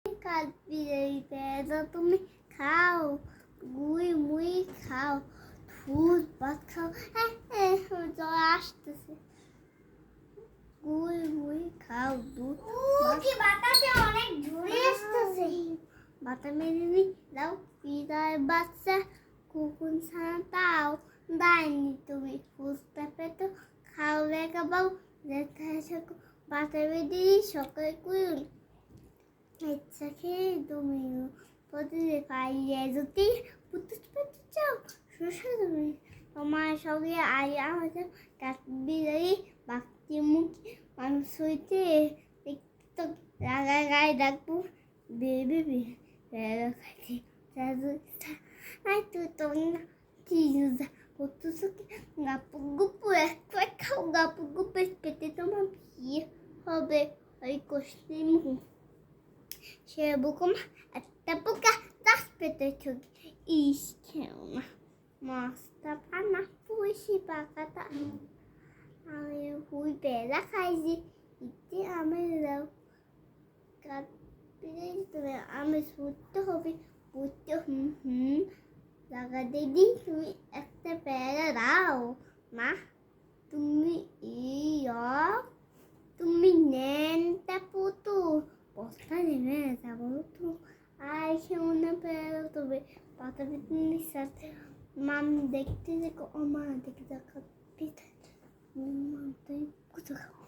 কাঠবিড়ালি পেয়ারা তুমি খাও, গুই মুই খাও, দুধ ভাত খাও। জ্বর আসতেছে। গুই মুই খাও, দুধ কি বাতাসে অনেক ঝুড়ি আসতেছে। বাতা মেরে নি দাও পিতার বাচ্চা কুকুন ছানাটাও দায়নি তুমি ফুসতে পেতো খাও রেখা বাউ যেথায় সকো বাতা মেরে সকালে কুইন ইচ্ছা খেয়ে তুমি প্রতিদিন পাইয়ে যদি পুতুচ পুতুচ চাও শোষা তুমি তোমার সঙ্গে আই আমাদের কাঠবিড়ালি বাক্তি মুখী মানুষ হইতে তো রাগা গায়ে ডাকবো বেবি খাইতে আই তুই তো না চিজ কতসুকে গাপু গুপু একটা খাও গাপু গুপু পেতে তোমার বিয়ে হবে ওই কষ্টি মুখ সেরকম একটা পোকা দাস পেতে ঠকি ইস খেও না মাছটা পানা পুষি পাকাটা আমি হুই পেলা খাইছি ইতে আমি দাও কাটবে আমি শুতে হবে বুঝতে লাগা দিদি তুমি একটা পেয়ারা দাও মা তুমি তুমি নেনটা পুতু বস্তা নেবে যাবো তো আর সেমন পেয়ারা তবে পাতা পিতনির সাথে মাম দেখতে দেখো ও মা দেখে দেখা পিঠা মাম তাই কোথাও